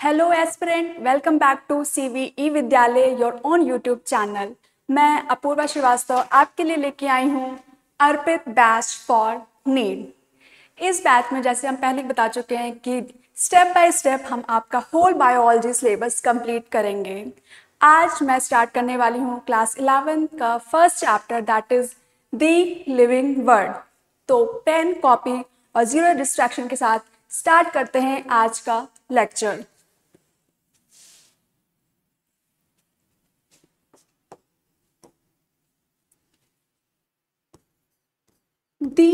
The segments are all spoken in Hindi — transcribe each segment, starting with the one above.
Hello aspirant, welcome back to CVE Vidyalaya, your own YouTube channel. मैं अपूर्वा श्रीवास्तव आपके लिए लेके आई हूँ अर्पित बैच फॉर नीड। इस बैच में जैसे हम पहले बता चुके हैं कि स्टेप बाय स्टेप हम आपका होल बायोलॉजी सिलेबस कंप्लीट करेंगे। आज मैं स्टार्ट करने वाली हूँ क्लास 11 का first chapter, that is the living word. तो पेन, कॉपी और जीरो डिस्ट्रैक्शन के साथ स्टार्ट करते हैं आज का lecture. The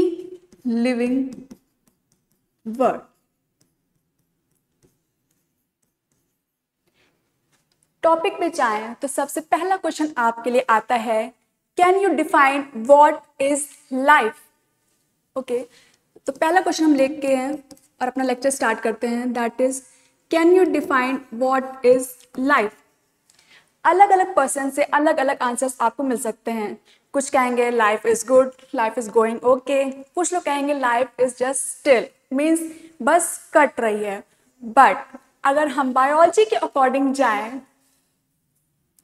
living word। Topic पे जाएं तो सबसे पहला क्वेश्चन आपके लिए आता है, can you define what is life. Okay, तो पहला क्वेश्चन हम लेके हैं और अपना लेक्चर स्टार्ट करते हैं, that is can you define what is life. अलग अलग पर्सन से अलग अलग आंसर्स आपको मिल सकते हैं। कुछ कहेंगे life is good, life is going okay, कुछ लोग कहेंगे life is just still, means बस कट रही है। बट अगर हम बायोलॉजी के अकॉर्डिंग जाएं,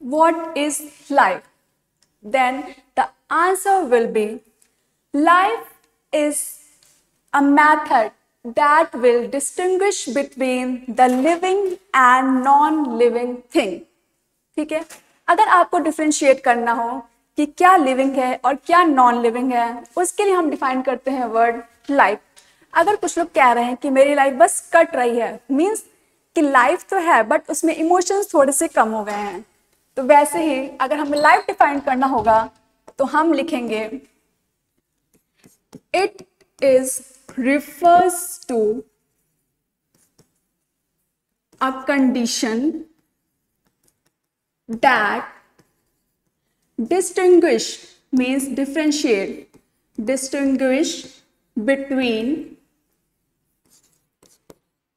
what is life, then the answer will be life is a method that will distinguish between the living and non-living thing। ठीक है, अगर आपको डिफ्रेंशिएट करना हो कि क्या लिविंग है और क्या नॉन लिविंग है, उसके लिए हम डिफाइन करते हैं वर्ड लाइफ। अगर कुछ लोग कह रहे हैं कि मेरी लाइफ बस कट रही है, मीन्स कि लाइफ तो है बट उसमें इमोशंस थोड़े से कम हो गए हैं, तो वैसे ही अगर हमें लाइफ डिफाइन करना होगा तो हम लिखेंगे it is refers to a condition that distinguish means distinguish between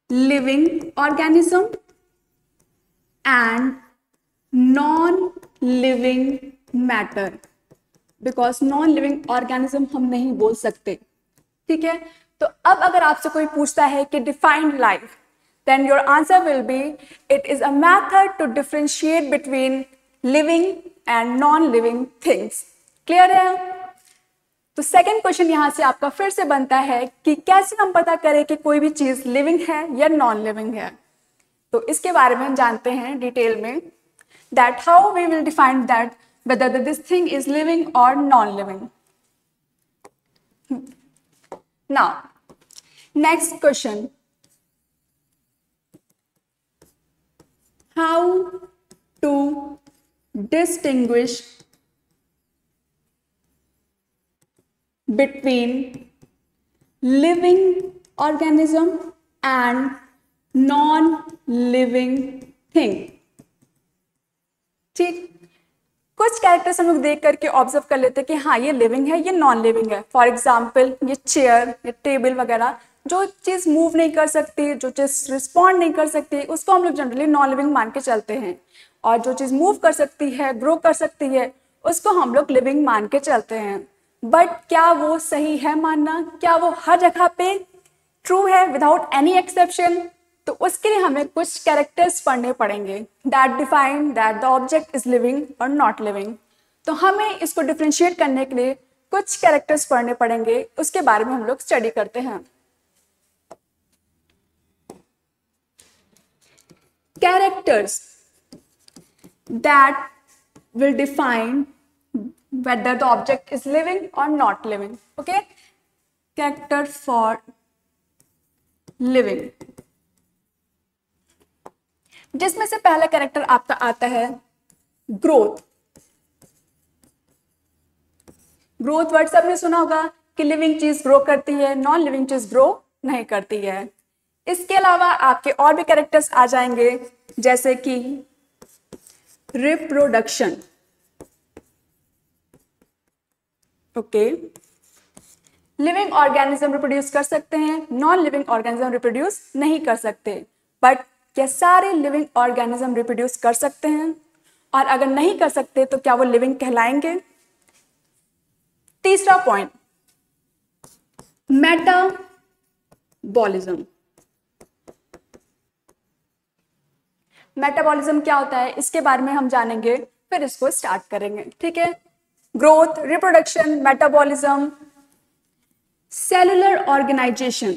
living organism and non-living matter, because non-living organism हम नहीं बोल सकते। ठीक है, तो अब अगर आपसे कोई पूछता है कि defined life, then your answer will be it is a method to differentiate between living and non living things. Clear है? तो सेकंड क्वेश्चन यहां से आपका फिर से बनता है कि कैसे हम पता करें कि कोई भी चीज लिविंग है या नॉन लिविंग है। तो इसके बारे में हम जानते हैं डिटेल में, that how we will define that whether this thing is living और non living. Now, next question. How to distinguish between living organism and non-living thing? ठीक, कुछ कैरेक्टर्स हम लोग देख करके ऑब्जर्व कर लेते हैं कि हाँ ये लिविंग है, ये नॉन लिविंग है। फॉर एग्जाम्पल ये चेयर, ये टेबल वगैरह, जो चीज़ मूव नहीं कर सकती, जो चीज़ रिस्पॉन्ड नहीं कर सकती, उसको हम लोग जनरली नॉन लिविंग मान के चलते हैं। और जो चीज़ मूव कर सकती है, ग्रो कर सकती है, उसको हम लोग लिविंग मान के चलते हैं। बट क्या वो सही है मानना? क्या वो हर जगह पे ट्रू है विदाउट एनी एक्सेप्शन? तो उसके लिए हमें कुछ कैरेक्टर्स पढ़ने पड़ेंगे that define that the object is living और नॉट लिविंग। तो हमें इसको डिफ्रेंशिएट करने के लिए कुछ कैरेक्टर्स पढ़ने पड़ेंगे, उसके बारे में हम लोग स्टडी करते हैं। Characters that will define whether the object is living or not living। okay, character for living, जिसमें से पहला कैरेक्टर आपका आता है ग्रोथ। ग्रोथ वर्ड सबने सुना होगा कि लिविंग चीज ग्रो करती है, नॉन लिविंग चीज ग्रो नहीं करती है। इसके अलावा आपके और भी कैरेक्टर्स आ जाएंगे, जैसे कि reproduction. Okay, living organism reproduce कर सकते हैं, नॉन लिविंग ऑर्गेनिज्म रिप्रोड्यूस नहीं कर सकते। बट क्या सारे लिविंग ऑर्गेनिज्म रिप्रोड्यूस कर सकते हैं? और अगर नहीं कर सकते तो क्या वो लिविंग कहलाएंगे? तीसरा पॉइंट, मेटाबॉलिज्म। मेटाबॉलिज्म क्या होता है इसके बारे में हम जानेंगे, फिर इसको स्टार्ट करेंगे। ठीक है, growth, reproduction, metabolism, cellular organization,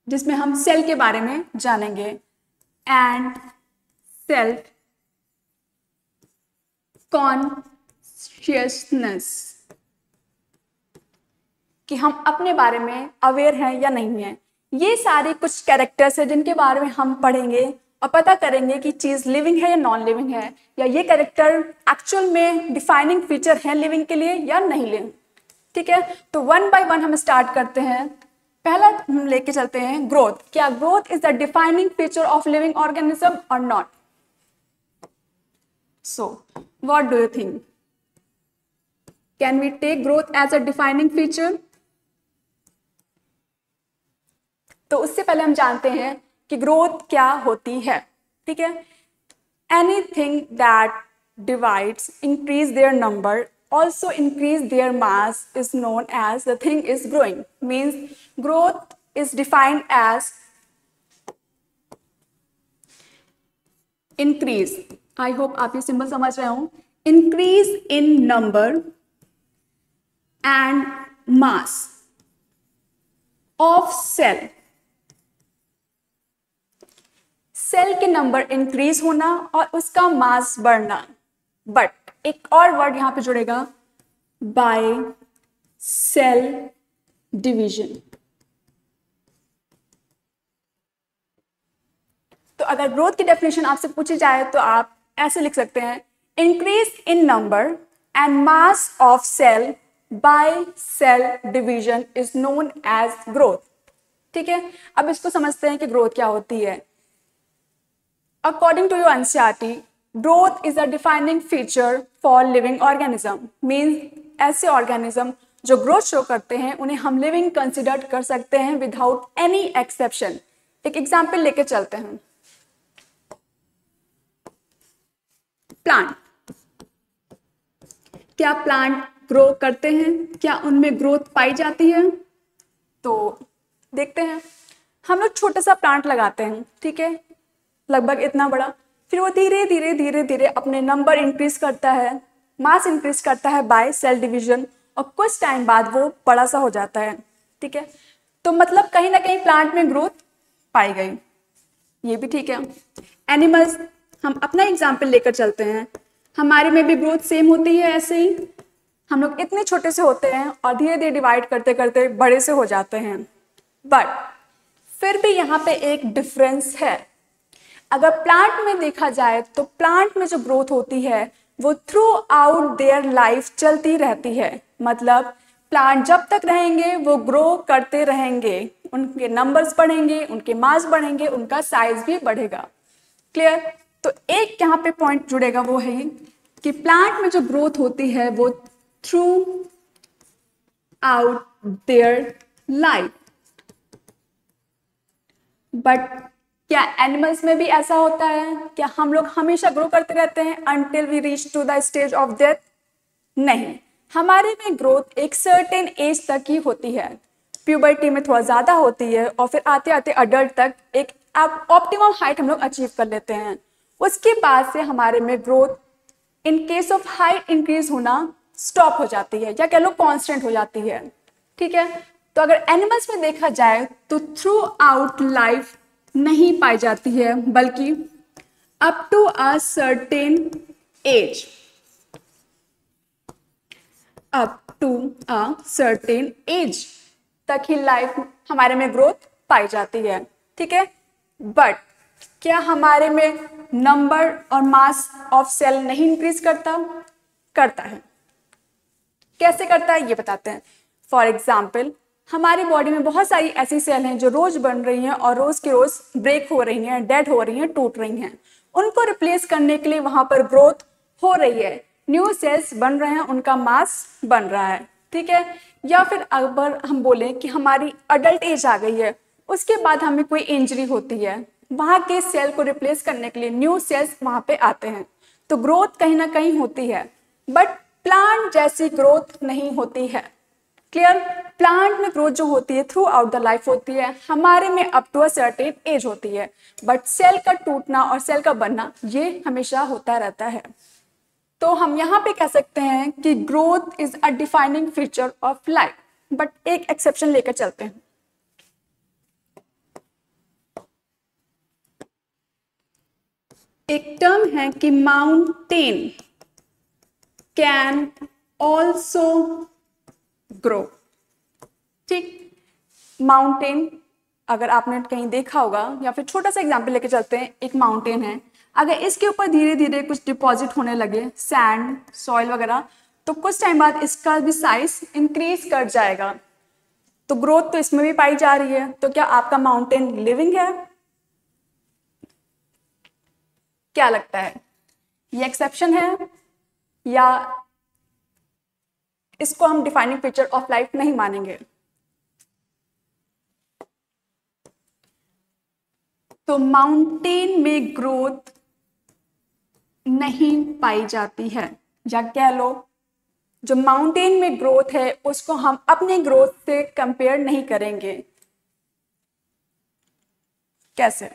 जिसमें हम सेल के बारे में जानेंगे, एंड सेल्फ कॉन्शियसनेस, कि हम अपने बारे में अवेयर हैं या नहीं हैं। ये सारे कुछ कैरेक्टर्स हैं जिनके बारे में हम पढ़ेंगे और पता करेंगे कि चीज़ लिविंग है या नॉन लिविंग है, या ये कैरेक्टर एक्चुअल में डिफाइनिंग फीचर है लिविंग के लिए या नहीं लिविंग। ठीक है, तो वन बाय वन हम स्टार्ट करते हैं। पहला हम लेके चलते हैं ग्रोथ। क्या growth is the defining feature of living organism और not? So what do you think? Can we take growth as a defining feature? तो उससे पहले हम जानते हैं कि ग्रोथ क्या होती है। ठीक है, anything that divides, increase their number, also increase their mass is known as the thing is growing. Means growth is defined as increase. I hope आप ये सिंबल समझ रहे हो। Increase in number and mass of cell. Cell के नंबर इंक्रीज होना और उसका मास बढ़ना, बट एक और वर्ड यहां पे जुड़ेगा, बाय सेल डिवीजन। तो अगर ग्रोथ की डेफिनेशन आपसे पूछी जाए तो आप ऐसे लिख सकते हैं, increase in number and mass of cell by cell division is known as growth. ठीक है, अब इसको समझते हैं कि ग्रोथ क्या होती है। According to your NCERT, growth is a defining feature for living organism. Means ऐसे ऑर्गेनिज्म जो ग्रोथ शो करते हैं उन्हें हम लिविंग कंसिडर कर सकते हैं विदाउट एनी एक्सेप्शन। एक एग्जाम्पल लेके चलते हैं। प्लांट, क्या प्लांट ग्रो करते हैं? क्या उनमें ग्रोथ पाई जाती है? तो देखते हैं, हम लोग छोटा सा प्लांट लगाते हैं, ठीक है, लगभग इतना बड़ा, फिर वो धीरे धीरे धीरे धीरे अपने नंबर इंक्रीज करता है, मास इंक्रीज करता है बाय सेल डिवीजन, और कुछ टाइम बाद वो बड़ा सा हो जाता है। ठीक है, तो मतलब कहीं ना कहीं प्लांट में ग्रोथ पाई गई, ये भी ठीक है। एनिमल्स, हम अपना एग्जाम्पल लेकर चलते हैं, हमारे में भी ग्रोथ सेम होती है। ऐसे ही हम लोग इतने छोटे से होते हैं और धीरे धीरे डिवाइड करते करते बड़े से हो जाते हैं, बट फिर भी यहाँ पे एक डिफरेंस है। अगर प्लांट में देखा जाए तो प्लांट में जो ग्रोथ होती है वो थ्रू आउट देयर लाइफ चलती रहती है। मतलब प्लांट जब तक रहेंगे वो ग्रो करते रहेंगे, उनके नंबर्स बढ़ेंगे, उनके मास बढ़ेंगे, उनका साइज भी बढ़ेगा। क्लियर? तो एक यहाँ पे पॉइंट जुड़ेगा, वो है कि प्लांट में जो ग्रोथ होती है वो through out their life. But क्या एनिमल्स में भी ऐसा होता है? क्या हम लोग हमेशा ग्रो करते रहते हैं until we reach to the stage of death? नहीं, हमारे में ग्रोथ एक सर्टेन एज तक ही होती है। प्यूबर्टी में थोड़ा ज़्यादा होती है और फिर आते आते अडल्ट तक एक ऑप्टिमम हाइट हम लोग अचीव कर लेते हैं। उसके बाद से हमारे में growth in case of height increase होना स्टॉप हो जाती है, या कह लो कॉन्स्टेंट हो जाती है। ठीक है, तो अगर एनिमल्स में देखा जाए तो थ्रू आउट लाइफ नहीं पाई जाती है, बल्कि up to a certain age, up to a certain age तक ही लाइफ हमारे में ग्रोथ पाई जाती है। ठीक है, बट क्या हमारे में नंबर और मास ऑफ सेल नहीं इंक्रीज करता? करता है। कैसे करता है ये बताते हैं। फॉर एग्जाम्पल, हमारी बॉडी में बहुत सारी ऐसी सेल हैं जो रोज बन रही हैं और रोज के रोज ब्रेक हो रही हैं, डेड हो रही हैं, टूट रही हैं। उनको रिप्लेस करने के लिए वहां पर ग्रोथ हो रही है, न्यू सेल्स बन रहे हैं, उनका मास बन रहा है। ठीक है, या फिर अगर हम बोलें कि हमारी अडल्ट एज आ गई है, उसके बाद हमें कोई इंजरी होती है, वहां के सेल को रिप्लेस करने के लिए न्यू सेल्स वहां पे आते हैं, तो ग्रोथ कहीं ना कहीं होती है, बट प्लांट जैसी ग्रोथ नहीं होती है। क्लियर। प्लांट में ग्रोथ जो होती है थ्रू आउट द लाइफ होती है, हमारे में up to a certain age होती है, बट सेल का टूटना और सेल का बनना ये हमेशा होता रहता है। तो हम यहाँ पे कह सकते हैं कि growth is a defining feature of life, but एक एक्सेप्शन लेकर चलते हैं। एक टर्म है कि माउंटेन कैन ऑल्सो ग्रो। ठीक, माउंटेन अगर आपने कहीं देखा होगा, या फिर छोटा सा एग्जांपल लेके चलते हैं, एक माउंटेन है, अगर इसके ऊपर धीरे धीरे कुछ डिपॉजिट होने लगे, सैंड, सॉइल वगैरह, तो कुछ टाइम बाद इसका भी साइज इंक्रीज कर जाएगा। तो ग्रोथ तो इसमें भी पाई जा रही है। तो क्या आपका माउंटेन लिविंग है? क्या लगता है, ये एक्सेप्शन है या इसको हम डिफाइनिंग फीचर ऑफ लाइफ नहीं मानेंगे? तो माउंटेन में ग्रोथ नहीं पाई जाती है, या कह लो जो माउंटेन में ग्रोथ है उसको हम अपने ग्रोथ से कंपेयर नहीं करेंगे। कैसे?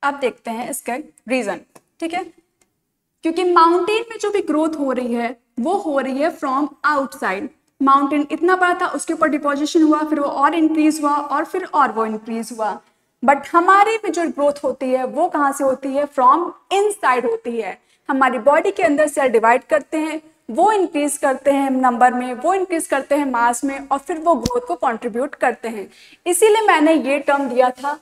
अब देखते हैं इसका रीजन। ठीक है, क्योंकि माउंटेन में जो भी ग्रोथ हो रही है वो हो रही है फ्रॉम आउटसाइड। माउंटेन इतना बड़ा था, उसके ऊपर डिपोजिशन हुआ, फिर वो और इंक्रीज हुआ, और फिर और वो इंक्रीज हुआ। बट हमारे में जो ग्रोथ होती है वो कहाँ से होती है? फ्रॉम इनसाइड होती है। हमारी बॉडी के अंदर सेल डिवाइड करते हैं, वो इंक्रीज करते हैं नंबर में, वो इंक्रीज करते हैं मास में, और फिर वो ग्रोथ को कंट्रीब्यूट करते हैं। इसीलिए मैंने ये टर्म दिया था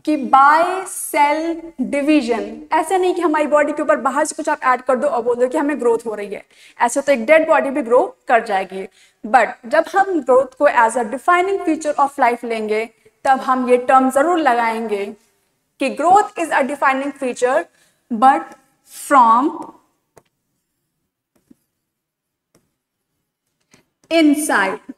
कि बाय सेल डिवीजन। ऐसे नहीं कि हमारी बॉडी के ऊपर बाहर से कुछ आप ऐड कर दो और बोल दो कि हमें ग्रोथ हो रही है, ऐसे तो एक डेड बॉडी भी ग्रो कर जाएगी। बट जब हम ग्रोथ को as a defining feature of life लेंगे, तब हम ये टर्म जरूर लगाएंगे कि growth is a defining feature but from inside.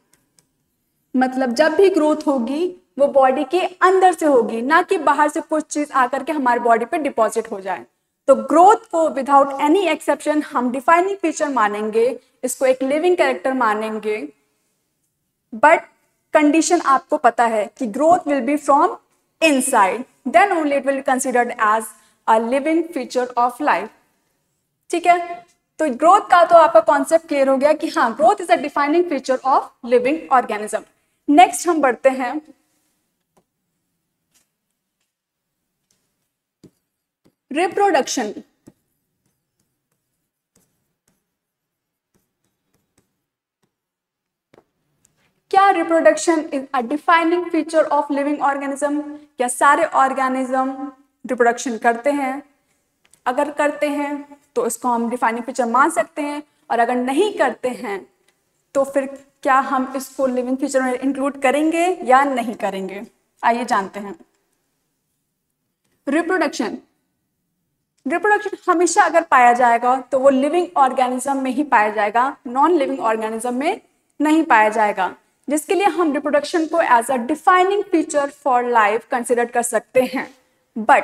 मतलब जब भी ग्रोथ होगी वो बॉडी के अंदर से होगी, ना कि बाहर से कुछ चीज आकर के हमारी बॉडी पे डिपॉजिट हो जाए। तो ग्रोथ को विदाउट एनी एक्सेप्शन हम डिफाइनिंग फीचर मानेंगे, इसको एक लिविंग कैरेक्टर मानेंगे। बट कंडीशन आपको पता है कि growth will be from inside, then only it will be considered as a living feature of life. ठीक है, तो ग्रोथ का तो आपका कॉन्सेप्ट क्लियर हो गया कि हाँ, growth is a defining feature of living organism. Next हम बढ़ते हैं रिप्रोडक्शन। क्या reproduction is a defining feature of living organism? क्या सारे ऑर्गेनिज्म रिप्रोडक्शन करते हैं? अगर करते हैं तो इसको हम डिफाइनिंग फीचर मान सकते हैं, और अगर नहीं करते हैं तो फिर क्या हम इसको लिविंग फीचर में इंक्लूड करेंगे या नहीं करेंगे? आइए जानते हैं। रिप्रोडक्शन हमेशा अगर पाया जाएगा तो वो लिविंग ऑर्गेनिज्म में ही पाया जाएगा, नॉन लिविंग ऑर्गेनिज्म में नहीं पाया जाएगा, जिसके लिए हम रिप्रोडक्शन को as a defining feature for life consider कर सकते हैं। But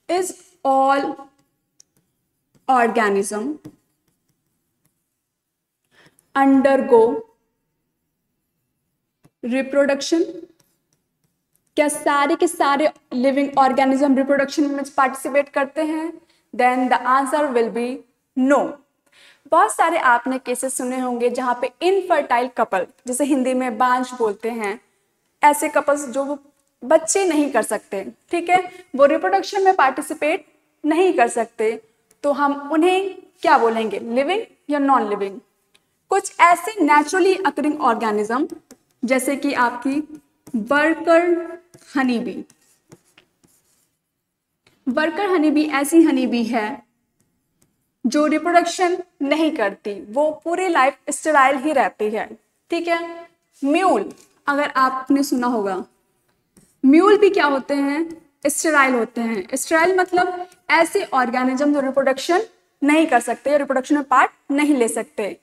is all organism undergo reproduction? क्या सारे के सारे लिविंग ऑर्गेनिज्म रिप्रोडक्शन में पार्टिसिपेट करते हैं? Then the answer will be no. बहुत सारे आपने केसेस सुने होंगे जहां पे इनफर्टाइल कपल, जिसे हिंदी में बांझ बोलते हैं, ऐसे कपल्स जो बच्चे नहीं कर सकते, ठीक है, वो रिप्रोडक्शन में पार्टिसिपेट नहीं कर सकते, तो हम उन्हें क्या बोलेंगे, लिविंग या नॉन लिविंग? कुछ ऐसे नेचुरली अकरिंग ऑर्गेनिज्म जैसे कि आपकी वर्कर हनीबी। वर्कर हनीबी ऐसी हनीबी है जो रिप्रोडक्शन नहीं करती, वो पूरी लाइफ स्टेराइल ही रहती है। ठीक है, म्यूल, अगर आपने सुना होगा, म्यूल भी क्या होते हैं, स्टेराइल होते हैं। स्टेराइल मतलब ऐसे ऑर्गेनिज्म जो रिप्रोडक्शन नहीं कर सकते, रिप्रोडक्शन में पार्ट नहीं ले सकते।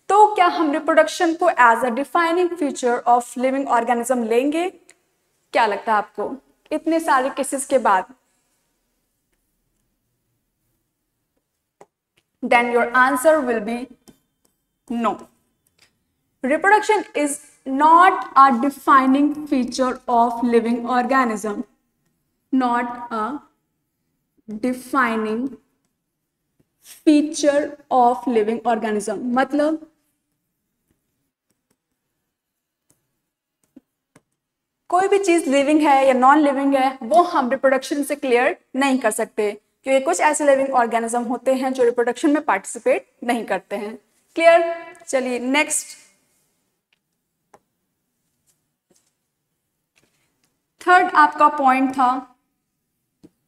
तो क्या हम रिप्रोडक्शन को as a defining feature of living organism लेंगे? क्या लगता है आपको इतने सारे केसेस के बाद? Then your answer will be no. Reproduction is not a defining feature of living organism. Not a defining feature of living organism. मतलब कोई भी चीज लिविंग है या नॉन लिविंग है वो हम रिप्रोडक्शन से क्लियर नहीं कर सकते, क्योंकि कुछ ऐसे लिविंग ऑर्गेनिज्म होते हैं जो रिप्रोडक्शन में पार्टिसिपेट नहीं करते हैं. क्लियर? चलिए नेक्स्ट. थर्ड आपका पॉइंट था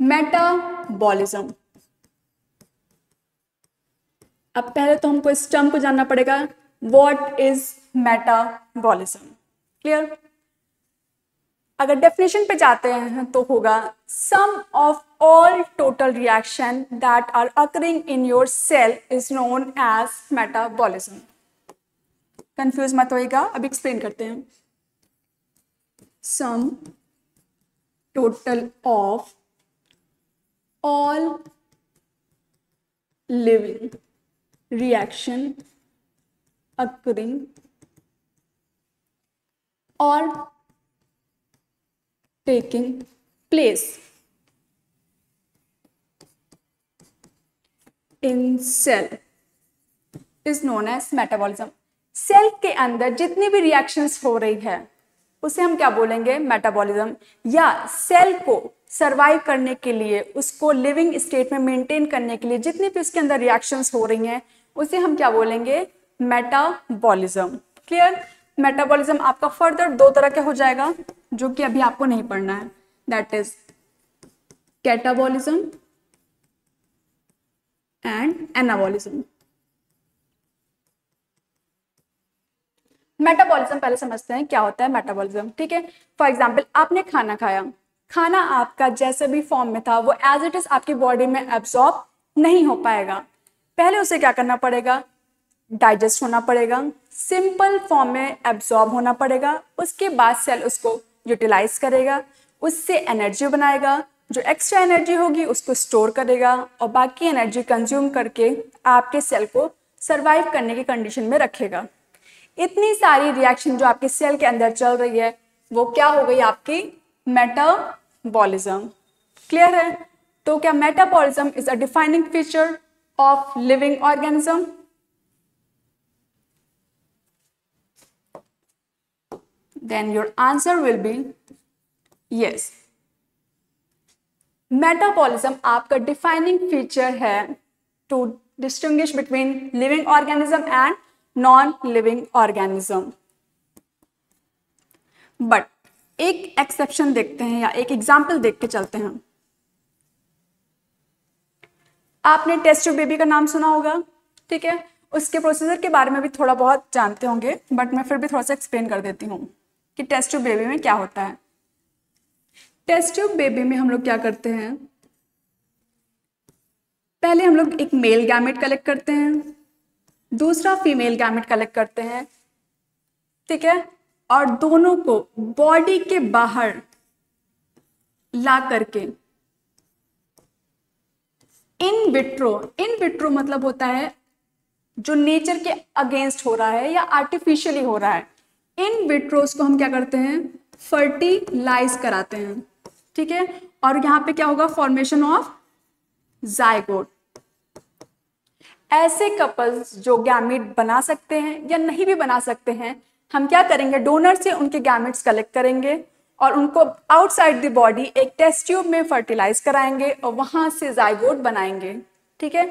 मेटाबॉलिज्म. अब पहले तो हमको इस टर्म को जानना पड़ेगा, व्हाट इज मेटाबॉलिज्म. क्लियर? अगर डेफिनेशन पे जाते हैं तो होगा sum of all total reaction that are occurring in your cell is known as metabolism. Confuse मत होइएगा, अब एक्सप्लेन करते हैं. Sum total of all living reaction occurring or taking place in cell is known as metabolism. Cell के अंदर जितनी भी रिएक्शंस हो रही है उसे हम क्या बोलेंगे? मेटाबॉलिज्म. या सेल को सरवाइव करने के लिए, उसको लिविंग स्टेट में मेंटेन करने के लिए जितनी भी उसके अंदर रिएक्शंस हो रही हैं उसे हम क्या बोलेंगे? मेटाबॉलिज्म. क्लियर? मेटाबॉलिज्म आपका फर्दर दो तरह का हो जाएगा जो कि अभी आपको नहीं पढ़ना है. That is catabolism and anabolism. Metabolism पहले समझते हैं क्या होता है मेटाबॉलिज्म. ठीक है, फॉर एग्जांपल आपने खाना खाया, खाना आपका जैसे भी फॉर्म में था वो एज इट इज आपकी बॉडी में एब्जॉर्ब नहीं हो पाएगा. पहले उसे क्या करना पड़ेगा? डाइजेस्ट होना पड़ेगा, सिंपल फॉर्म में एब्जॉर्ब होना पड़ेगा. उसके बाद सेल उसको यूटिलाइज करेगा, उससे एनर्जी बनाएगा, जो एक्स्ट्रा एनर्जी होगी उसको स्टोर करेगा और बाकी एनर्जी कंज्यूम करके आपके सेल को सर्वाइव करने की कंडीशन में रखेगा. इतनी सारी रिएक्शन जो आपके सेल के अंदर चल रही है वो क्या हो गई? आपकी मेटाबॉलिज्म. क्लियर है? तो क्या metabolism is a defining feature of living organism? Then your answer will be yes. Metabolism आपका डिफाइनिंग फीचर है to distinguish between living organism and non living organism. But एक एक्सेप्शन देखते हैं या एक एग्जाम्पल देख के चलते हैं. आपने टेस्ट ट्यूब बेबी का नाम सुना होगा. ठीक है, उसके प्रोसीजर के बारे में भी थोड़ा बहुत जानते होंगे, बट मैं फिर भी थोड़ा सा एक्सप्लेन कर देती हूँ कि टेस्ट ट्यूब बेबी में क्या होता है. टेस्ट ट्यूब बेबी में हम लोग क्या करते हैं? पहले हम लोग एक मेल गैमेट कलेक्ट करते हैं, दूसरा फीमेल गैमेट कलेक्ट करते हैं. ठीक है, और दोनों को बॉडी के बाहर ला करके इन विट्रो मतलब होता है जो नेचर के अगेंस्ट हो रहा है या आर्टिफिशियली हो रहा है. इन विट्रोस को हम क्या करते हैं? फर्टिलाइज कराते हैं. ठीक है, और यहां पे क्या होगा? Formation of zygote. ऐसे कपल्स जो गैमेट बना सकते हैं या नहीं भी बना सकते हैं, हम क्या करेंगे? डोनर से उनके गैमेट्स कलेक्ट करेंगे और उनको आउटसाइड द बॉडी एक टेस्ट ट्यूब में फर्टिलाइज कराएंगे और वहां से जाइगोट बनाएंगे. ठीक है,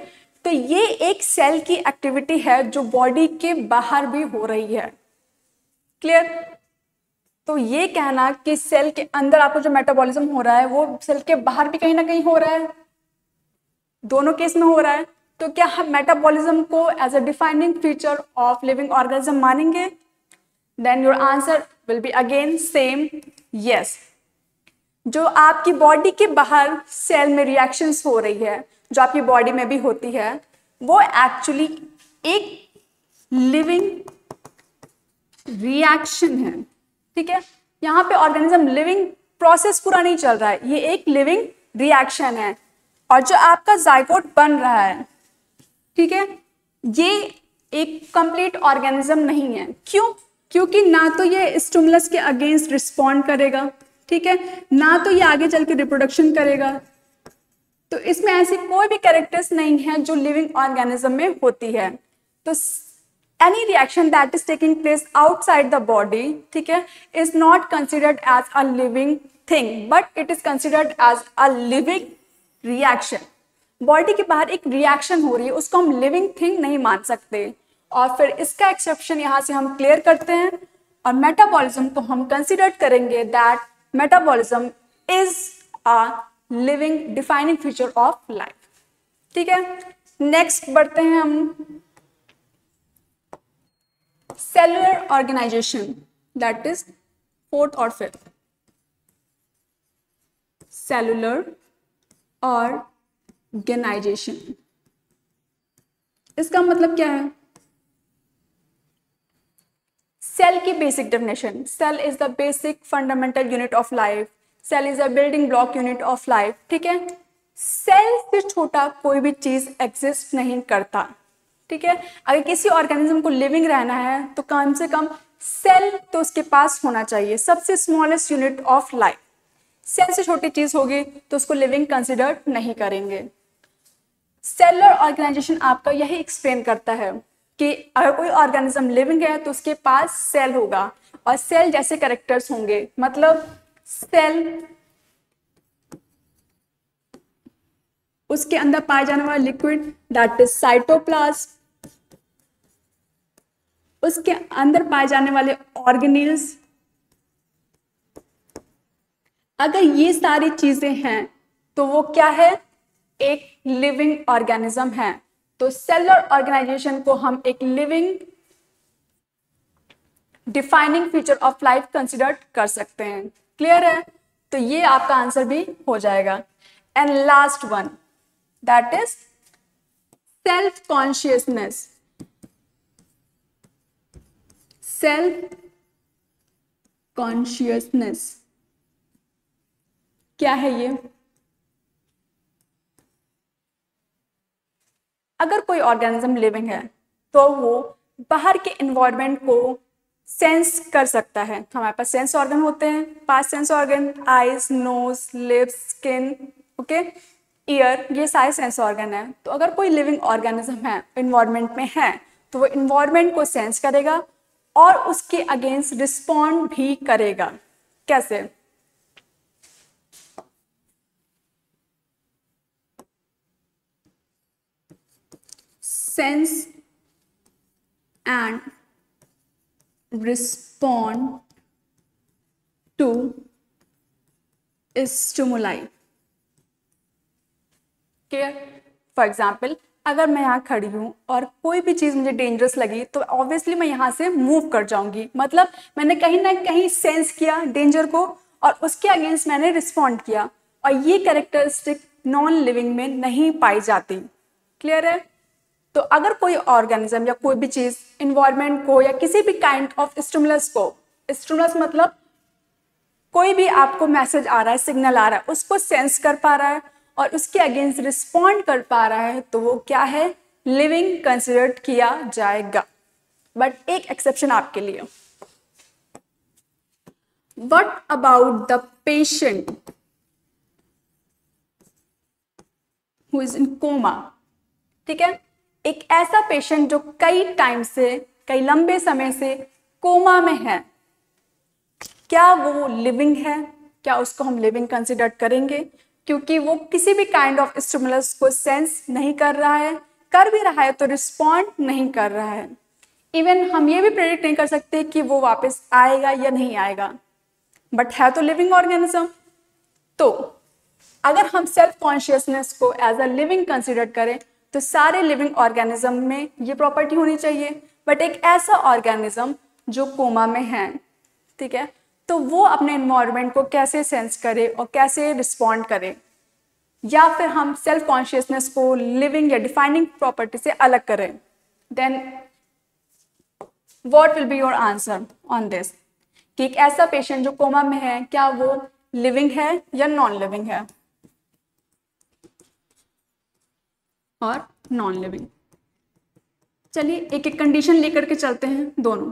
तो ये एक सेल की एक्टिविटी है जो बॉडी के बाहर भी हो रही है. क्लियर? तो ये कहना कि सेल के अंदर आपको जो मेटाबॉलिज्म हो रहा है वो सेल के बाहर भी कहीं ना कहीं हो रहा है, दोनों केस में हो रहा है. तो क्या हम मेटाबॉलिज्म को as a defining feature of living organism मानेंगे? Then your answer will be again same yes. जो आपकी बॉडी के बाहर सेल में रिएक्शंस हो रही है, जो आपकी बॉडी में भी होती है, वो एक्चुअली एक लिविंग रिएक्शन है, ठीक है। यहाँ पे ऑर्गेनिज्म लिविंग प्रोसेस पूरा नहीं चल रहा है, ये एक लिविंग रिएक्शन है। और जो आपका जाइगोट बन रहा है, ठीक है, ये एक कंप्लीट ऑर्गेनिज्म नहीं है। क्यों? क्योंकि ना तो ये स्टिमुलस के अगेंस्ट रिस्पॉन्ड करेगा, ठीक है, ना तो ये आगे चल के रिप्रोडक्शन करेगा। तो इसमें ऐसी कोई भी कैरेक्टर्स नहीं है जो लिविंग ऑर्गेनिज्म में होती है। तो any reaction that is taking place outside the body, ठीक है, is not considered as a living thing, but it is considered as a living reaction. Body के बाहर एक रिएक्शन हो रही है, उसको हम लिविंग थिंग नहीं मान सकते। और फिर इसका एक्सेप्शन यहाँ से हम क्लियर करते हैं, और मेटाबॉलिज्म को हम कंसिडर करेंगे that metabolism is a living defining feature of life, ठीक है। नेक्स्ट बढ़ते हैं हम cellular organization, that is fourth और फिफ्थ। सेलुलर ऑर्गेनाइजेशन, इसका मतलब क्या है? सेल की basic definition, cell is the basic fundamental unit of life, cell is a building block unit of life, ठीक है। सेल से छोटा कोई भी चीज एग्जिस्ट नहीं करता, ठीक है। अगर किसी ऑर्गेनिज्म को लिविंग रहना है तो कम से कम सेल तो उसके पास होना चाहिए, सबसे smallest unit of life. Cell से छोटी चीज होगी तो उसको लिविंग कंसिडर नहीं करेंगे। सेलुलर ऑर्गेनाइजेशन आपका यही एक्सप्लेन करता है कि अगर कोई ऑर्गेनिज्म लिविंग है तो उसके पास सेल होगा, और सेल जैसे कैरेक्टर्स होंगे। मतलब सेल, उसके अंदर पाए जाने वाला लिक्विड दैट इज साइटोप्लाज्म, उसके अंदर पाए जाने वाले ऑर्गेनेल्स, अगर ये सारी चीजें हैं तो वो क्या है? एक लिविंग ऑर्गेनिज्म है। तो सेलुलर ऑर्गेनाइजेशन को हम एक living defining feature of life consider कर सकते हैं। क्लियर है? तो ये आपका आंसर भी हो जाएगा। And last one, that is self consciousness. Self consciousness क्या है ये? अगर कोई ऑर्गेनिज्म लिविंग है तो वो बाहर के एनवायरनमेंट को सेंस कर सकता है। हमारे पास सेंस ऑर्गन होते हैं, 5 sense organ, eyes, nose, lips, skin, okay, ear, ये सारे सेंस ऑर्गन है। तो अगर कोई लिविंग ऑर्गेनिज्म है, एनवायरनमेंट में है, तो वो एनवायरनमेंट को सेंस करेगा और उसके अगेंस्ट रिस्पॉन्ड भी करेगा। कैसे? Sense and respond to stimuli. For example, अगर मैं यहाँ खड़ी हूँ और कोई भी चीज़ मुझे डेंजरस लगी तो ऑब्वियसली मैं यहाँ से मूव कर जाऊंगी। मतलब मैंने कहीं ना कहीं सेंस किया डेंजर को और उसके अगेंस्ट मैंने रिस्पॉन्ड किया, और ये कैरेक्टरिस्टिक नॉन लिविंग में नहीं पाई जाती। क्लियर है? तो अगर कोई ऑर्गेनिज्म या कोई भी चीज़ इन्वायरमेंट को या किसी भी काइंड ऑफ स्टिमुलस को, स्टिमुलस मतलब कोई भी आपको मैसेज आ रहा है, सिग्नल आ रहा है, उसको सेंस कर पा रहा है और उसके अगेंस्ट रिस्पॉन्ड कर पा रहा है, तो वो क्या है? लिविंग कंसिडर किया जाएगा। बट एक एक्सेप्शन आपके लिए, what about the patient who is in coma? ठीक है, एक ऐसा पेशेंट जो कई टाइम से, कई लंबे समय से कोमा में है, क्या वो लिविंग है? क्या उसको हम लिविंग कंसिडर करेंगे? क्योंकि वो किसी भी काइंड ऑफ स्टिमुलस को सेंस नहीं कर रहा है, कर भी रहा है तो रिस्पॉन्ड नहीं कर रहा है। इवन हम ये भी प्रेडिक्ट नहीं कर सकते कि वो वापस आएगा या नहीं आएगा, बट है तो लिविंग ऑर्गेनिज्म। तो अगर हम सेल्फ कॉन्शियसनेस को एज अ लिविंग कंसिडर करें तो सारे लिविंग ऑर्गेनिज्म में ये प्रॉपर्टी होनी चाहिए। बट एक ऐसा ऑर्गेनिज्म जो कोमा में है, ठीक है, तो वो अपने एनवायरनमेंट को कैसे सेंस करे और कैसे रिस्पॉन्ड करे? या फिर हम सेल्फ कॉन्शियसनेस को लिविंग या डिफाइनिंग प्रॉपर्टी से अलग करें? Then what will be your answer on this, कि एक ऐसा पेशेंट जो कोमा में है क्या वो लिविंग है या नॉन लिविंग है, और नॉन लिविंग। चलिए एक एक कंडीशन लेकर के चलते हैं दोनों।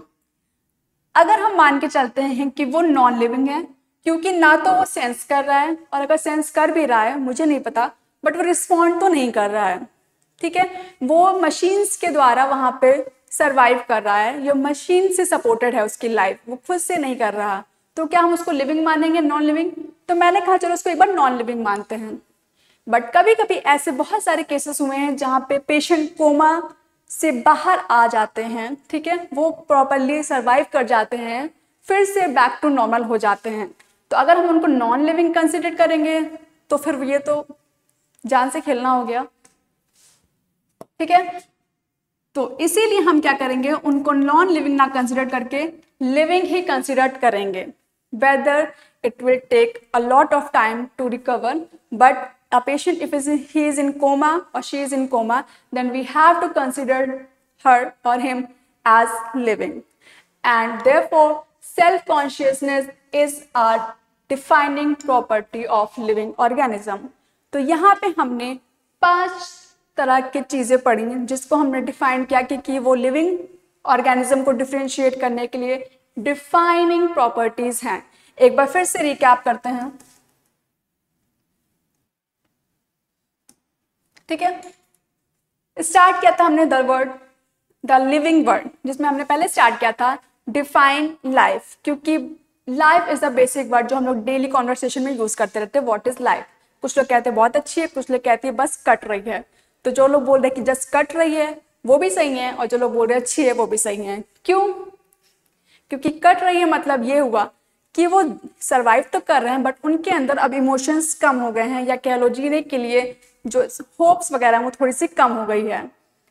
अगर हम मान के चलते हैं कि वो नॉन लिविंग है, क्योंकि ना तो वो सेंस कर रहा है, और अगर सेंस कर भी रहा है मुझे नहीं पता, बट वो रिस्पॉन्ड तो नहीं कर रहा है, ठीक है, वो मशीन्स के द्वारा वहां पे सरवाइव कर रहा है, ये मशीन से सपोर्टेड है उसकी लाइफ, वो खुद से नहीं कर रहा, तो क्या हम उसको लिविंग मानेंगे नॉन लिविंग? तो मैंने कहा चलो उसको एक बार नॉन लिविंग मानते हैं। बट कभी कभी ऐसे बहुत सारे केसेस हुए हैं जहाँ पे पेशेंट कोमा से बाहर आ जाते हैं, ठीक है, वो प्रॉपरली सरवाइव कर जाते हैं, फिर से बैक टू नॉर्मल हो जाते हैं। तो अगर हम उनको नॉन लिविंग कंसिडर करेंगे तो फिर ये तो जान से खेलना हो गया, ठीक है। तो इसीलिए हम क्या करेंगे, उनको नॉन लिविंग ना कंसिडर करके लिविंग ही कंसिडर करेंगे। Whether it will take a lot of time to recover, but a patient, if he is in coma or she is in coma, then we have to consider her or him as living. And therefore, self-consciousness is a defining property of living organism. तो यहाँ पे हमने 5 तरह की चीज़ें पढ़ी जिसको हमने डिफाइन किया कि वो लिविंग ऑर्गेनिज्म को डिफ्रेंशिएट करने के लिए डिफाइनिंग प्रॉपर्टीज हैं। एक बार फिर से रिकैप करते हैं, ठीक है। स्टार्ट किया था हमने द लिविंग वर्ड, जिसमें हमने पहले स्टार्ट किया था डिफाइन लाइफ, क्योंकि life is the basic word जो हम लोग डेली कॉन्वर्सेशन में यूज करते रहते हैं। What is life? कुछ लोग कहते हैं बहुत अच्छी है, कुछ लोग कहते हैं बस कट रही है। तो जो लोग बोल रहे हैं कि जस्ट कट रही है वो भी सही है, और जो लोग बोल रहे हैं अच्छी है वो भी सही है। क्यों? क्योंकि कट रही है मतलब ये हुआ कि वो सरवाइव तो कर रहे हैं, बट उनके अंदर अब इमोशंस कम हो गए हैं, या कह लो जीने के लिए जो होप्स वगैरह वो थोड़ी सी कम हो गई है,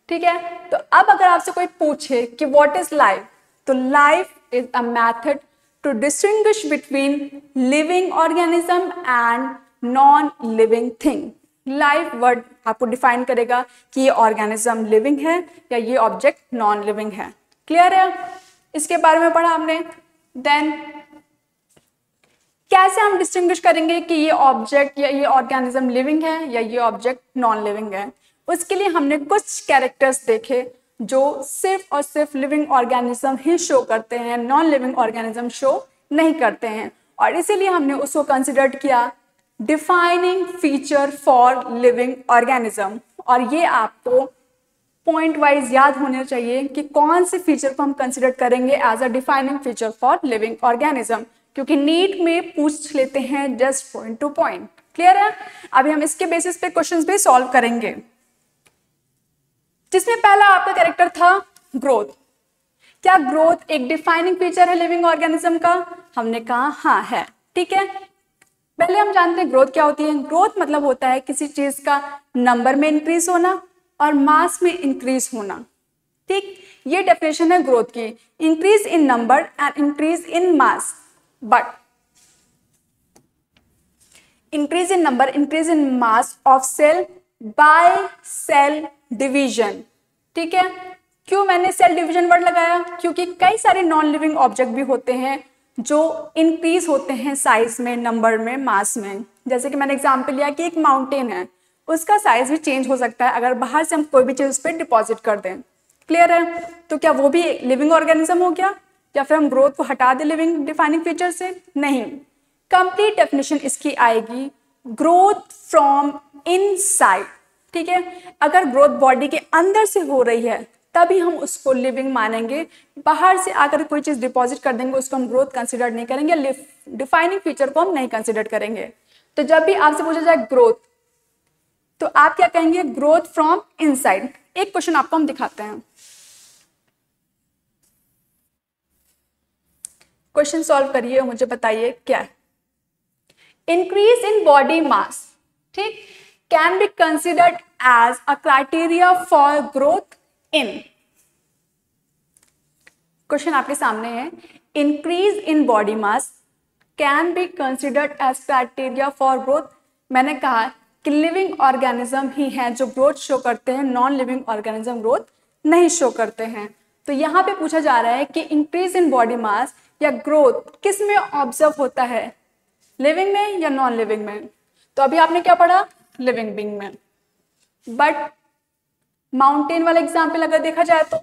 ठीक है। तो अब अगर आपसे कोई पूछे कि व्हाट इज लाइफ, तो life is a method to distinguish between living organism and non living thing. Life word आपको डिफाइन करेगा कि ये ऑर्गेनिज्म लिविंग है या ये ऑब्जेक्ट नॉन लिविंग है। क्लियर है? इसके बारे में पढ़ा हमने। देन कैसे हम डिस्टिंग्विश करेंगे कि ये ऑब्जेक्ट या ये ऑर्गेनिज्म लिविंग है या ये ऑब्जेक्ट नॉन लिविंग है? उसके लिए हमने कुछ कैरेक्टर्स देखे जो सिर्फ और सिर्फ लिविंग ऑर्गेनिज्म ही शो करते हैं, नॉन लिविंग ऑर्गेनिज्म शो नहीं करते हैं, और इसीलिए हमने उसको कंसिडर किया defining feature for living organism. और ये आपको पॉइंट वाइज याद होने चाहिए कि कौन से फीचर को हम कंसिडर करेंगे as a defining feature for living organism, क्योंकि नीट में पूछ लेते हैं just point to point. Clear है? अभी हम इसके बेसिस पे क्वेश्चंस भी सॉल्व करेंगे, जिसमें पहला आपका कैरेक्टर था ग्रोथ। क्या ग्रोथ एक डिफाइनिंग फीचर है लिविंग ऑर्गेनिज्म का? हमने कहा हाँ है, ठीक है। पहले हम जानते हैं ग्रोथ क्या होती है। ग्रोथ मतलब होता है किसी चीज का नंबर में इंक्रीज होना और मास में इंक्रीज होना, ठीक। ये डेफिनेशन है ग्रोथ की, increase in number and increase in mass, but increase in number, increase in mass of cell by cell division, ठीक है। क्यों मैंने सेल डिवीजन वर्ड लगाया? क्योंकि कई सारे नॉन लिविंग ऑब्जेक्ट भी होते हैं जो इंक्रीज होते हैं साइज में, नंबर में, मास में। जैसे कि मैंने एग्जांपल लिया कि एक माउंटेन है, उसका साइज भी चेंज हो सकता है अगर बाहर से हम कोई भी चीज उस पर डिपॉजिट कर दें। क्लियर है? तो क्या वो भी लिविंग ऑर्गेनिज्म हो गया, या फिर हम ग्रोथ को हटा दें लिविंग डिफाइनिंग फीचर से? नहीं। कंप्लीट डेफिनेशन इसकी आएगी ग्रोथ फ्रॉम इनसाइड, ठीक है। अगर ग्रोथ बॉडी के अंदर से हो रही है तभी हम उसको लिविंग मानेंगे। बाहर से आकर कोई चीज डिपॉजिट कर देंगे उसको हम ग्रोथ कंसिडर नहीं करेंगे, डिफाइनिंग फीचर को हम नहीं कंसिडर करेंगे। तो जब भी आपसे पूछा जाए ग्रोथ, तो आप क्या कहेंगे? Growth from inside. एक क्वेश्चन आपको हम दिखाते हैं, क्वेश्चन सॉल्व करिए और मुझे बताइए क्या है। इंक्रीज इन बॉडी मास, ठीक, can be considered as a criteria for growth in. Question आपके सामने है, increase in body mass can be considered as criteria for growth. मैंने कहा कि लिविंग ऑर्गेनिज्म ही हैं जो ग्रोथ शो करते हैं, नॉन लिविंग ऑर्गेनिज्म ग्रोथ नहीं शो करते हैं। तो यहाँ पे पूछा जा रहा है कि इंक्रीज इन बॉडी मास या ग्रोथ किस में ऑब्जर्व होता है, लिविंग में या नॉन लिविंग में। तो अभी आपने क्या पढ़ा, लिविंग बीइंग में। बट माउंटेन वाला एग्जाम्पल अगर देखा जाए तो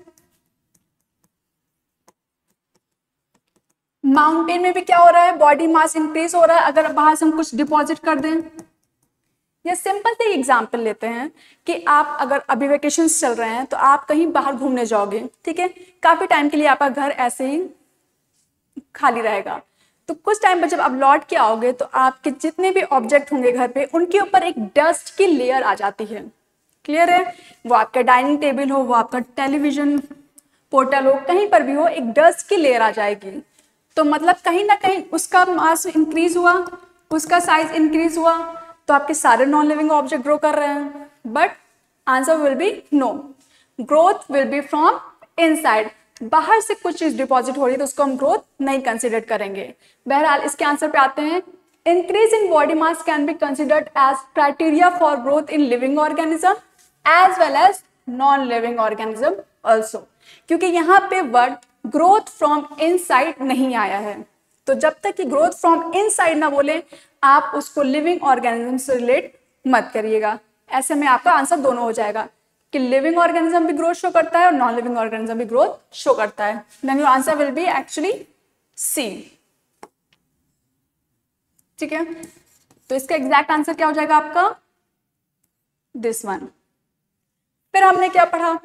माउंटेन में भी क्या हो रहा है, बॉडी मास इंक्रीज हो रहा है अगर बाहर से हम कुछ डिपॉजिट कर दें। या सिंपल से एग्जाम्पल लेते हैं कि आप अगर अभी वेकेशंस चल रहे हैं तो आप कहीं बाहर घूमने जाओगे, ठीक है, काफी टाइम के लिए आपका घर ऐसे ही खाली रहेगा। तो कुछ टाइम पर जब आप लौट के आओगे तो आपके जितने भी ऑब्जेक्ट होंगे घर पे उनके ऊपर एक डस्ट की लेयर आ जाती है। क्लियर है, वो आपका डाइनिंग टेबल हो, वो आपका टेलीविजन पोर्टल हो, कहीं पर भी हो, एक डस्ट की लेयर आ जाएगी। तो मतलब कहीं ना कहीं उसका मास इंक्रीज हुआ, उसका साइज इंक्रीज हुआ, तो आपके सारे नॉन लिविंग ऑब्जेक्ट ग्रो कर रहे हैं। But answer will be no, growth will be from inside. बाहर से कुछ चीज डिपॉजिट हो रही है तो उसको हम ग्रोथ नहीं कंसिडर करेंगे। बहरहाल इसके आंसर पे आते हैं, increase in body mass can be considered as criteria for growth in living organism as well as non living organism also, क्योंकि यहाँ पे वर्ड ग्रोथ फ्रॉम इनसाइड नहीं आया है। तो जब तक कि ग्रोथ फ्रॉम इनसाइड ना बोले आप उसको लिविंग ऑर्गेनिज्म से रिलेट मत करिएगा। ऐसे में आपका आंसर दोनों हो जाएगा कि लिविंग ऑर्गेनिज्म भी ग्रोथ शो करता है और नॉन लिविंग ऑर्गेनिज्म भी ग्रोथ शो करता है। Then your answer will be actually C. ठीक है, तो इसका एग्जैक्ट आंसर क्या हो जाएगा आपका, दिस वन। फिर हमने क्या पढ़ा,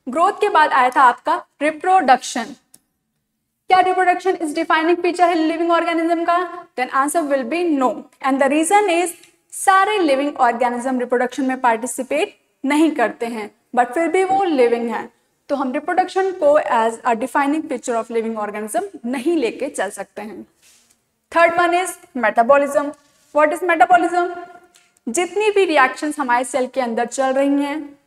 ग्रोथ के बाद आया था आपका रिप्रोडक्शन। क्या रिप्रोडक्शन इज डिफाइनिंग फीचर है लिविंग ऑर्गेनिज्म का, then answer will be no. And the reason is सारे लिविंग ऑर्गेनिज्म रिप्रोडक्शन में पार्टिसिपेट नहीं करते हैं बट फिर भी वो लिविंग है। तो हम रिप्रोडक्शन को as a defining feature of living organism नहीं लेके चल सकते हैं। Third one is metabolism. What is metabolism, जितनी भी रिएक्शंस हमारे सेल के अंदर चल रही हैं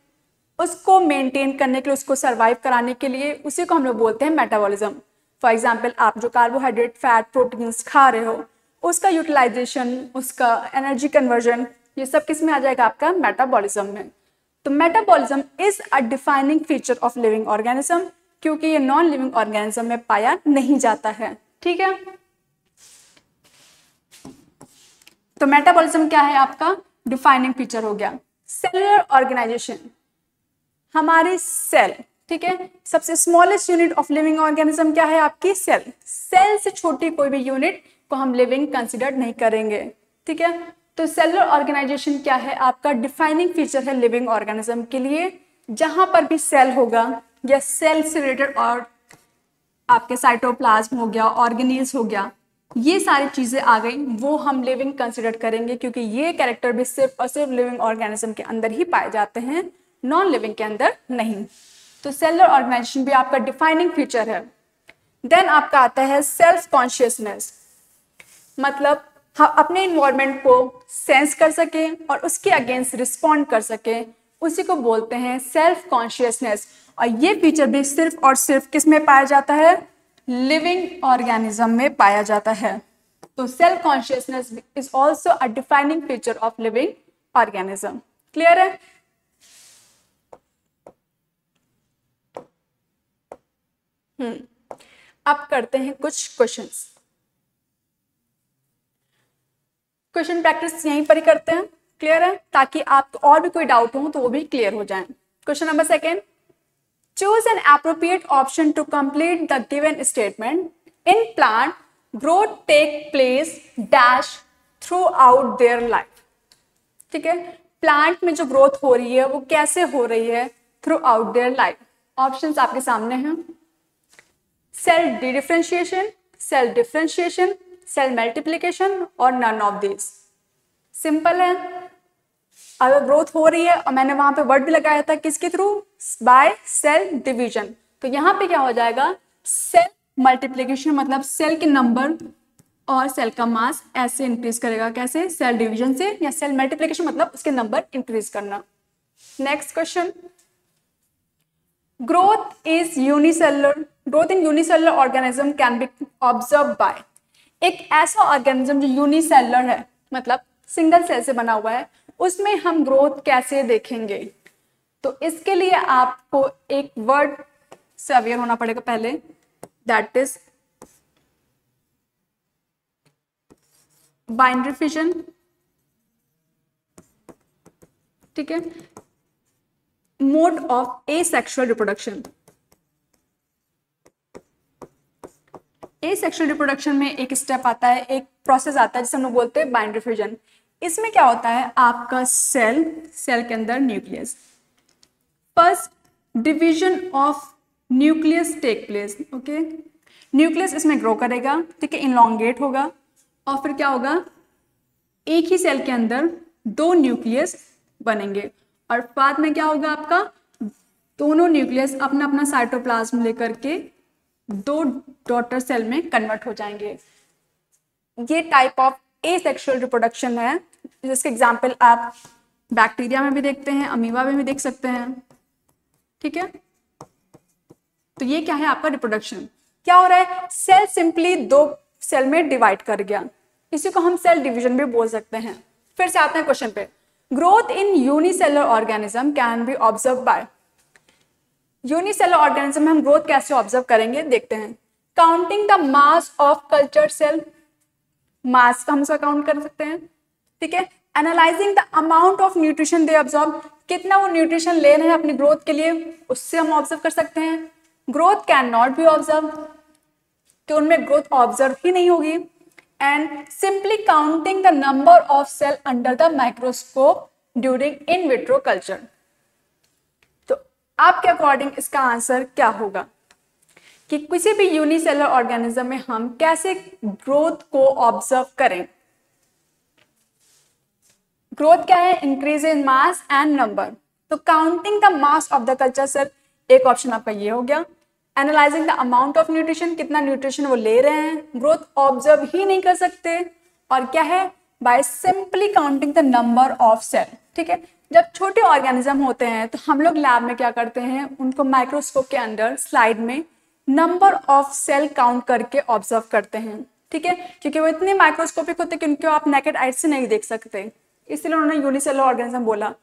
उसको मेंटेन करने के लिए, उसको सर्वाइव कराने के लिए, उसी को हम लोग बोलते हैं मेटाबॉलिज्म। फॉर एग्जाम्पल आप जो कार्बोहाइड्रेट, फैट, प्रोटीन्स खा रहे हो उसका यूटिलाइजेशन, उसका एनर्जी कन्वर्जन, ये सब किस में आ जाएगा, आपका मेटाबॉलिज्म में। तो metabolism is a defining feature of living organism, क्योंकि ये नॉन लिविंग ऑर्गेनिज्म में पाया नहीं जाता है। ठीक है, तो मेटाबॉलिज्म क्या है, आपका डिफाइनिंग फीचर हो गया। सेलुलर ऑर्गेनाइजेशन, हमारी सेल, ठीक है, सबसे smallest unit of living organism क्या है, आपकी सेल। सेल से छोटी कोई भी यूनिट को हम लिविंग कंसिडर नहीं करेंगे। ठीक है, तो सेलुलर ऑर्गेनाइजेशन क्या है, आपका डिफाइनिंग फीचर है लिविंग ऑर्गेनिज्म के लिए। जहां पर भी सेल होगा या सेल से रिलेटेड और आपके साइटोप्लाज्म हो गया, ऑर्गेनील्स हो गया, ये सारी चीजें आ गई, वो हम लिविंग कंसिडर करेंगे क्योंकि ये कैरेक्टर भी सिर्फ और सिर्फ लिविंग ऑर्गेनिज्म के अंदर ही पाए जाते हैं, नॉन लिविंग के अंदर नहीं। तो सेलुलर ऑर्गेनाइजेशन भी आपका डिफाइनिंग फीचर है। देन आपका आता है सेल्फ कॉन्शियसनेस, मतलब हम अपने इन्वायरमेंट को सेंस कर सके और उसके अगेंस्ट रिस्पॉन्ड कर सके, उसी को बोलते हैं सेल्फ कॉन्शियसनेस। और ये फीचर भी सिर्फ और सिर्फ किस में पाया जाता है, लिविंग ऑर्गेनिज्म में पाया जाता है। तो self consciousness is also a defining feature of living organism. Clear है, अब करते हैं कुछ क्वेश्चंस। क्वेश्चन प्रैक्टिस यहीं पर ही करते हैं, क्लियर है, ताकि आप और भी कोई डाउट हो तो वो भी क्लियर हो जाए। Question number second, choose an appropriate option to complete the given statement. In plant growth take place dash throughout their life. ठीक है, प्लांट में जो ग्रोथ हो रही है वो कैसे हो रही है, throughout their life. Options आपके सामने हैं, cell differentiation, cell differentiation, cell multiplication और नन ऑफ दिस। सिंपल है, अगर ग्रोथ हो रही है और मैंने वहां पे वर्ड भी लगाया था किसके थ्रू, बाय सेल डिवीजन, तो यहाँ पे क्या हो जाएगा, सेल मल्टीप्लिकेशन मतलब सेल के नंबर और सेल का मास ऐसे इंक्रीज करेगा, कैसे, सेल डिवीजन से, या सेल मल्टीप्लिकेशन मतलब उसके नंबर इंक्रीज करना। Next question, growth is unicellular, growth in unicellular organism can be observe bye. एक ऐसा ऑर्गेनिज्म जो यूनिसेलुलर है मतलब सिंगल सेल से बना हुआ है, उसमें हम ग्रोथ कैसे देखेंगे। तो इसके लिए आपको एक वर्ड से अवेयर होना पड़ेगा पहले, दैट इज बाइनरी फिजन। ठीक है, mode of asexual reproduction. Asexual reproduction में एक स्टेप आता है, एक प्रोसेस आता है जिसे हम लोग बोलते हैं बाइनरी फिजन। इसमें क्या होता है, आपका सेल के अंदर nucleus, first division of nucleus take place. Okay, nucleus इसमें ग्रो करेगा, ठीक है, इनलॉन्गेट होगा, और फिर क्या होगा, एक ही सेल के अंदर 2 न्यूक्लियस बनेंगे, और बाद में क्या होगा, आपका दोनों न्यूक्लियस अपना अपना साइटोप्लाज्म लेकर के 2 डॉटर सेल में कन्वर्ट हो जाएंगे। ये टाइप ऑफ एसेक्सुअल रिप्रोडक्शन है, जिसके एग्जाम्पल आप बैक्टीरिया में भी देखते हैं, अमीबा में भी देख सकते हैं। ठीक है, तो ये क्या है आपका रिप्रोडक्शन। क्या हो रहा है, सेल सिंपली 2 सेल में डिवाइड कर गया, इसी को हम सेल डिवीजन भी बोल सकते हैं। फिर से आते हैं क्वेश्चन पे, growth in unicellular organism can be observe by. Unicellular organism में हम ग्रोथ कैसे ऑब्जर्व करेंगे, देखते हैं। Counting the mass of culture cell, mass का हम इसका काउंट कर सकते हैं। ठीक है, analysing the amount of nutrition they absorb, कितना वो न्यूट्रिशन ले रहे हैं अपनी ग्रोथ के लिए, उससे हम ऑब्जर्व कर सकते हैं। Growth can not be observe, कि उनमें ग्रोथ ऑब्जर्व ही नहीं होगी। And simply counting the number of cell under the microscope during in vitro culture. तो आपके अकॉर्डिंग इसका आंसर क्या होगा कि किसी भी यूनिसेलर ऑर्गेनिज्म में हम कैसे ग्रोथ को ऑब्जर्व करें। ग्रोथ क्या है, increase in mass and number. तो counting the mass of the culture cell, एक ऑप्शन आपका ये हो गया। Analysing the amount of nutrition, कितना न्यूट्रिशन वो ले रहे हैं, ग्रोथ ऑब्जर्व ही नहीं कर सकते। और क्या है, by simply counting the number of cell. ठीक है, जब छोटे ऑर्गेनिज्म होते हैं तो हम लोग लैब में क्या करते हैं, उनको माइक्रोस्कोप के अंदर स्लाइड में नंबर ऑफ सेल काउंट करके ऑब्जर्व करते हैं। ठीक है, क्योंकि वो इतने माइक्रोस्कोपिक होते हैं कि उनको आप नेकेड आइज से नहीं देख सकते, इसलिए उन्होंने यूनिसेलर ऑर्गेनिज्म बोला।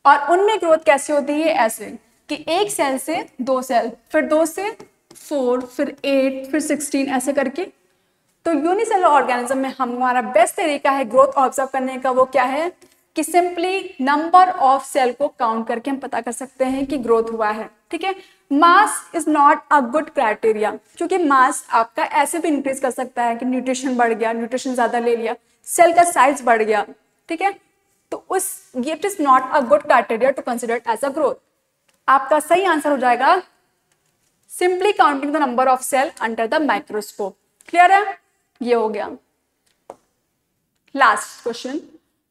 और उनमें ग्रोथ कैसे होती है, ऐसे कि एक सेल से 2 सेल, फिर 2 से 4, फिर 8, फिर 16, ऐसे करके। तो यूनिसेलर ऑर्गेनिज्म में हमारा बेस्ट तरीका है ग्रोथ ऑब्जर्व करने का, वो क्या है कि सिंपली नंबर ऑफ सेल को काउंट करके हम पता कर सकते हैं कि ग्रोथ हुआ है। ठीक है, mass is not a good criteria, क्योंकि मास आपका ऐसे भी इंक्रीज कर सकता है कि न्यूट्रिशन बढ़ गया, न्यूट्रिशन ज्यादा ले लिया, सेल का साइज बढ़ गया। ठीक है, तो it is not a good criteria to consider as a growth. आपका सही आंसर हो जाएगा simply counting the number of cell under the microscope. Clear है, ये हो गया। Last question,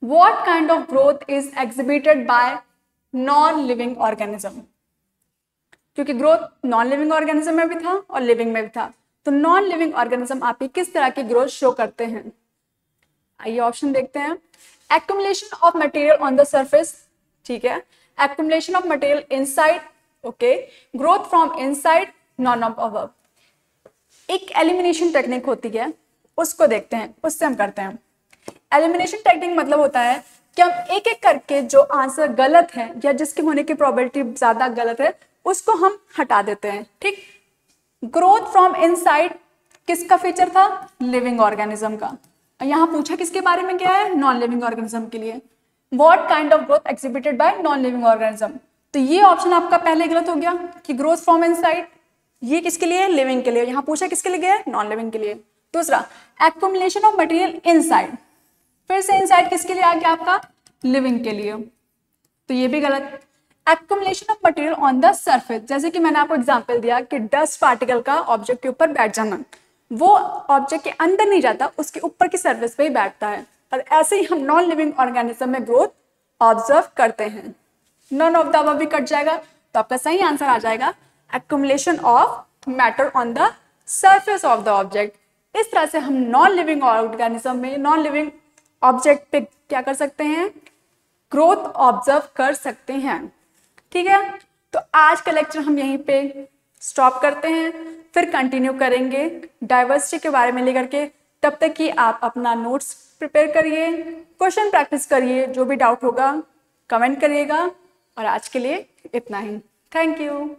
what kind of growth is exhibited by non living organism. क्योंकि ग्रोथ नॉन लिविंग ऑर्गेनिज्म में भी था और लिविंग में भी था, तो नॉन लिविंग ऑर्गेनिज्म आप किस तरह की ग्रोथ शो करते हैं। आइए ऑप्शन देखते हैं। Accumulation of material on the surface, ठीक है, accumulation of material inside, okay, growth from inside, none of above. एक एलिमिनेशन टेक्निक होती है, उसको देखते हैं, उससे हम करते हैं। एलिमिनेशन टेक्निक मतलब होता है कि हम एक एक करके जो आंसर गलत है या जिसके होने की प्रोबेबिलिटी ज्यादा गलत है उसको हम हटा देते हैं। ठीक, ग्रोथ फ्रॉम इनसाइड किसका फीचर था, लिविंग ऑर्गेनिज्म का। यहां पूछा किसके बारे में क्या है, नॉन लिविंग ऑर्गेनिज्म के लिए। What kind of growth exhibited by non living organism, तो ये ऑप्शन आपका पहले गलत हो गया कि ग्रोथ फ्रॉम इनसाइड, ये किसके लिए, लिविंग के लिए। यहां पूछा किसके लिए गया, नॉन लिविंग के लिए। दूसरा, एक्युमुलेशन ऑफ मटेरियल इनसाइड, फिर से इनसाइड किसके लिए आ गया आपका, लिविंग के लिए, तो ये भी गलत। Accumulation of material on the surface, जैसे कि मैंने आपको एग्जांपल दिया कि डस्ट पार्टिकल का ऑब्जेक्ट के ऊपर बैठ जाना, वो ऑब्जेक्ट के अंदर नहीं जाता, उसके ऊपर की सरफेस पे ही बैठता है। और ऐसे ही हम नॉन लिविंग ऑर्गेनिज्म में ग्रोथ ऑब्जर्व करते हैं। नन ऑफ द अबव भी कट जाएगा, तो आपका सही आंसर आ जाएगा accumulation of matter on the surface of the object. इस तरह से हम नॉन लिविंग ऑर्गेनिज्म में, नॉन लिविंग ऑब्जेक्ट पे क्या कर सकते हैं, ग्रोथ ऑब्जर्व कर सकते हैं। ठीक है, तो आज का लेक्चर हम यहीं पे स्टॉप करते हैं, फिर कंटिन्यू करेंगे डाइवर्सिटी के बारे में लेकर के। तब तक कि आप अपना नोट्स प्रिपेयर करिए, क्वेश्चन प्रैक्टिस करिए, जो भी डाउट होगा कमेंट करिएगा। और आज के लिए इतना ही। Thank you.